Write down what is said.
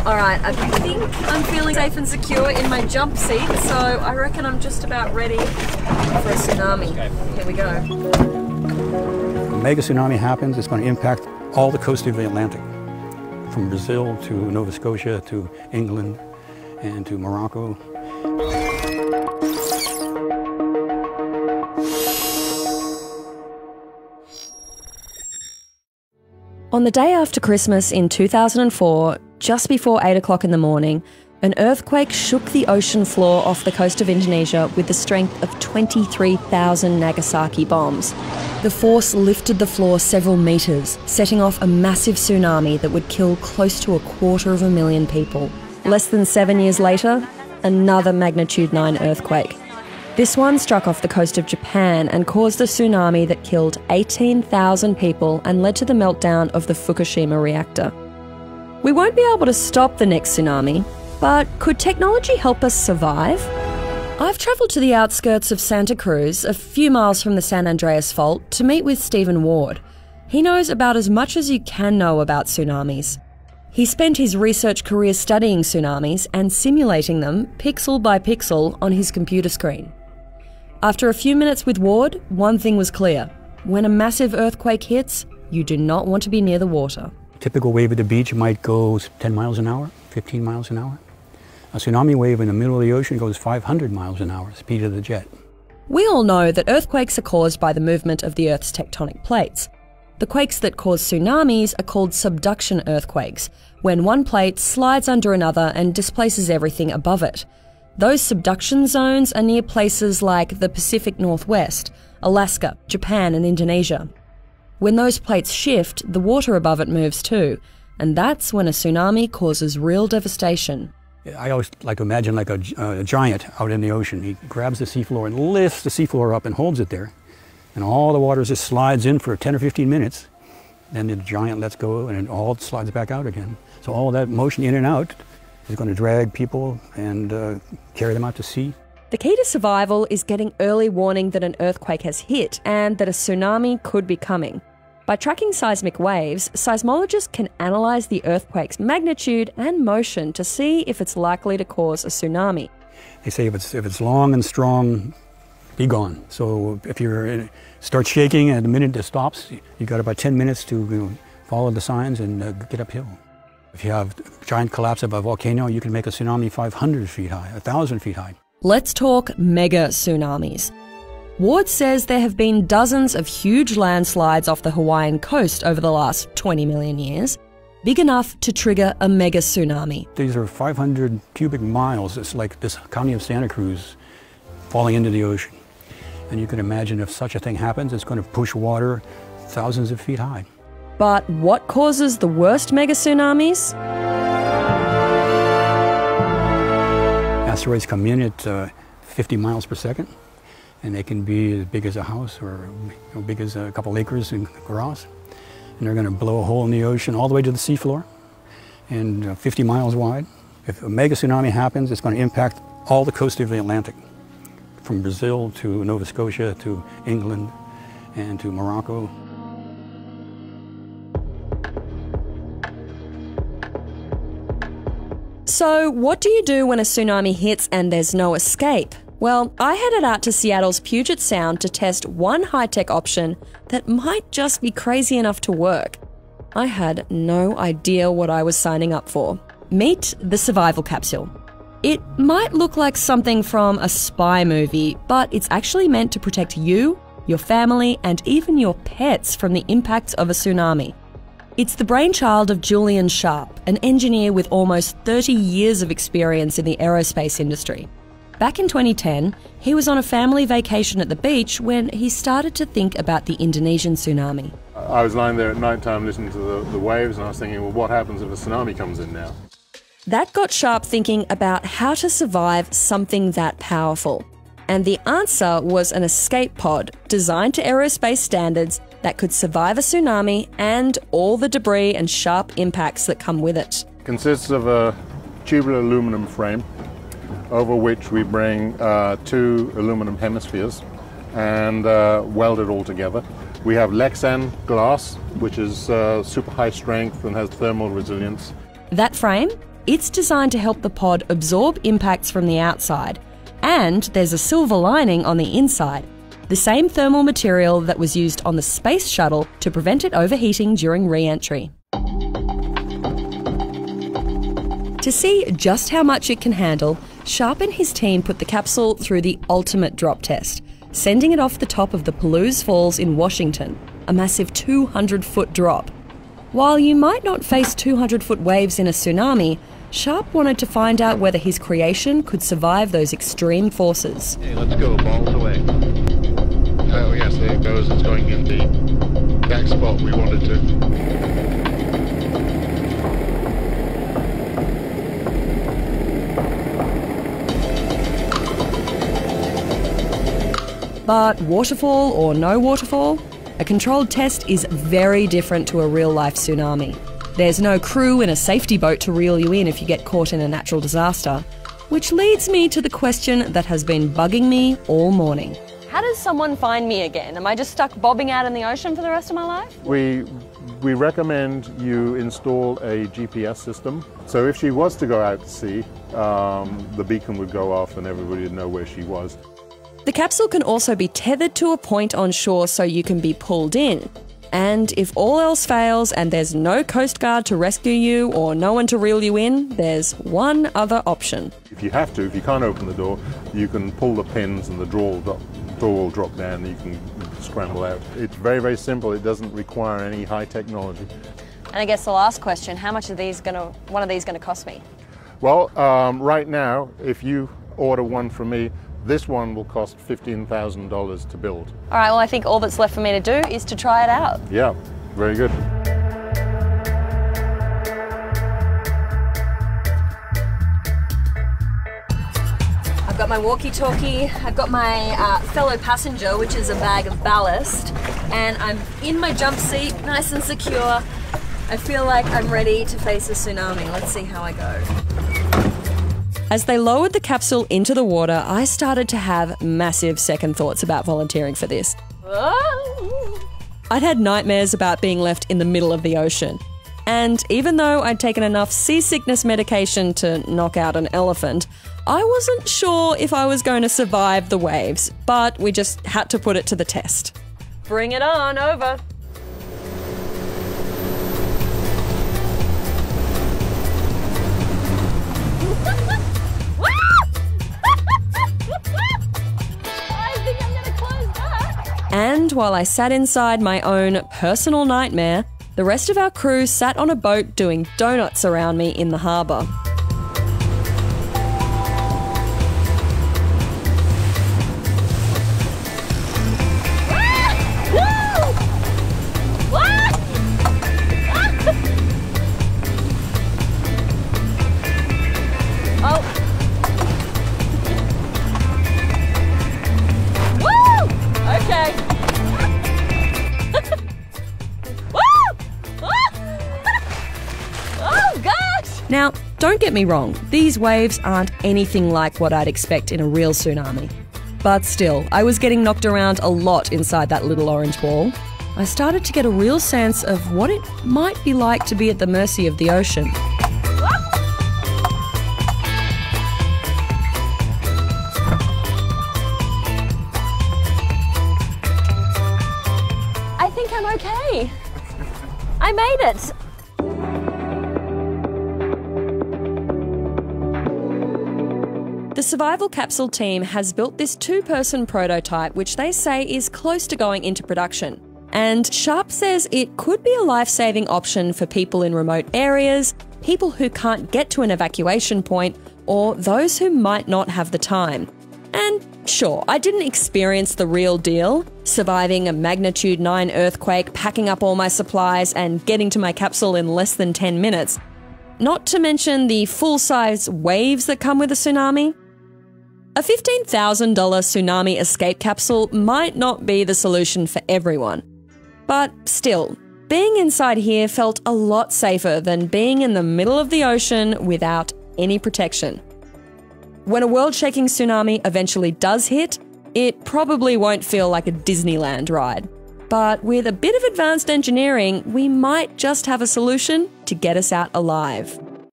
Alright, I think I'm feeling safe and secure in my jump seat, so I reckon I'm just about ready for a tsunami. Here we go. When a mega tsunami happens, it's going to impact all the coast of the Atlantic, from Brazil to Nova Scotia to England and to Morocco. On the day after Christmas in 2004, just before 8 o'clock in the morning, an earthquake shook the ocean floor off the coast of Indonesia with the strength of 23,000 Nagasaki bombs. The force lifted the floor several metres, setting off a massive tsunami that would kill close to 250,000 people. Less than 7 years later, another magnitude 9 earthquake. This one struck off the coast of Japan and caused a tsunami that killed 18,000 people and led to the meltdown of the Fukushima reactor. We won't be able to stop the next tsunami, but could technology help us survive? I've travelled to the outskirts of Santa Cruz, a few miles from the San Andreas Fault, to meet with Stephen Ward. He knows about as much as you can know about tsunamis. He spent his research career studying tsunamis and simulating them pixel by pixel on his computer screen. After a few minutes with Ward, one thing was clear. When a massive earthquake hits, you do not want to be near the water. A typical wave at the beach might go 10 miles an hour, 15 miles an hour. A tsunami wave in the middle of the ocean goes 500 miles an hour, speed of the jet. We all know that earthquakes are caused by the movement of the Earth's tectonic plates. The quakes that cause tsunamis are called subduction earthquakes, when one plate slides under another and displaces everything above it. Those subduction zones are near places like the Pacific Northwest, Alaska, Japan and Indonesia. When those plates shift, the water above it moves too, and that's when a tsunami causes real devastation. I always like to imagine like a giant out in the ocean. He grabs the seafloor and lifts the seafloor up and holds it there, and all the water just slides in for 10 or 15 minutes. Then the giant lets go and it all slides back out again. So all that motion in and out is going to drag people and carry them out to sea. The key to survival is getting early warning that an earthquake has hit and that a tsunami could be coming. By tracking seismic waves, seismologists can analyse the earthquake's magnitude and motion to see if it's likely to cause a tsunami. They say if it's long and strong, be gone. So if you start shaking and the minute it stops, you've got about 10 minutes to follow the signs and get uphill. If you have a giant collapse of a volcano, you can make a tsunami 500 feet high, 1,000 feet high. Let's talk mega tsunamis. Ward says there have been dozens of huge landslides off the Hawaiian coast over the last 20 million years, big enough to trigger a mega tsunami. These are 500 cubic miles. It's like this county of Santa Cruz falling into the ocean. And you can imagine if such a thing happens, it's going to push water thousands of feet high. But what causes the worst mega tsunamis? Asteroids come in at 50 miles per second, and they can be as big as a house or big as a couple acres in grass. And they're going to blow a hole in the ocean all the way to the seafloor, and 50 miles wide. If a mega tsunami happens, it's going to impact all the coast of the Atlantic, from Brazil to Nova Scotia to England and to Morocco. So what do you do when a tsunami hits and there's no escape? Well, I headed out to Seattle's Puget Sound to test one high-tech option that might just be crazy enough to work. I had no idea what I was signing up for. Meet the survival capsule. It might look like something from a spy movie, but it's actually meant to protect you, your family, and even your pets from the impacts of a tsunami. It's the brainchild of Julian Sharp, an engineer with almost 30 years of experience in the aerospace industry. Back in 2010, he was on a family vacation at the beach when he started to think about the Indonesian tsunami. I was lying there at night time listening to the waves, and I was thinking, well, what happens if a tsunami comes in now? That got Sharp thinking about how to survive something that powerful. And the answer was an escape pod designed to aerospace standards that could survive a tsunami and all the debris and sharp impacts that come with it. It consists of a tubular aluminum frame over which we bring 2 aluminum hemispheres and weld it all together. We have Lexan glass, which is super high strength and has thermal resilience. That frame, It's designed to help the pod absorb impacts from the outside. And there's a silver lining on the inside, the same thermal material that was used on the space shuttle to prevent it overheating during re-entry. To see just how much it can handle, Sharp and his team put the capsule through the ultimate drop test, sending it off the top of the Palouse Falls in Washington, a massive 200-foot drop. While you might not face 200-foot waves in a tsunami, Sharp wanted to find out whether his creation could survive those extreme forces. Okay, let's go, balls away. Oh yes, there it goes, it's going in the exact spot we wanted to. But waterfall or no waterfall, a controlled test is very different to a real-life tsunami. There's no crew in a safety boat to reel you in if you get caught in a natural disaster. Which leads me to the question that has been bugging me all morning. How does someone find me again? Am I just stuck bobbing out in the ocean for the rest of my life? We recommend you install a GPS system. So if she was to go out to sea, the beacon would go off and everybody would know where she was. The capsule can also be tethered to a point on shore so you can be pulled in. And if all else fails and there's no Coast Guard to rescue you or no one to reel you in, there's one other option. If you have to, if you can't open the door, you can pull the pins and the door will drop down and you can scramble out. It's very, very simple. It doesn't require any high technology. And I guess the last question, how much are one of these gonna cost me? Well, right now, if you order one from me, this one will cost $15,000 to build. All right, well, I think all that's left for me to do is to try it out. Yeah, very good. I've got my walkie-talkie, I've got my fellow passenger, which is a bag of ballast, and I'm in my jump seat, nice and secure. I feel like I'm ready to face a tsunami. Let's see how I go. As they lowered the capsule into the water, I started to have massive second thoughts about volunteering for this. I'd had nightmares about being left in the middle of the ocean. And even though I'd taken enough seasickness medication to knock out an elephant, I wasn't sure if I was going to survive the waves, but we just had to put it to the test. Bring it on, over. And while I sat inside my own personal nightmare, the rest of our crew sat on a boat doing donuts around me in the harbour. Now, don't get me wrong, these waves aren't anything like what I'd expect in a real tsunami. But still, I was getting knocked around a lot inside that little orange ball. I started to get a real sense of what it might be like to be at the mercy of the ocean. I think I'm okay. I made it. The survival capsule team has built this two-person prototype which they say is close to going into production. And Sharp says it could be a life-saving option for people in remote areas, people who can't get to an evacuation point, or those who might not have the time. And sure, I didn't experience the real deal, surviving a magnitude 9 earthquake, packing up all my supplies, and getting to my capsule in less than 10 minutes. Not to mention the full-size waves that come with a tsunami. A $15,000 tsunami escape capsule might not be the solution for everyone. But still, being inside here felt a lot safer than being in the middle of the ocean without any protection. When a world-shaking tsunami eventually does hit, it probably won't feel like a Disneyland ride. But with a bit of advanced engineering, we might just have a solution to get us out alive.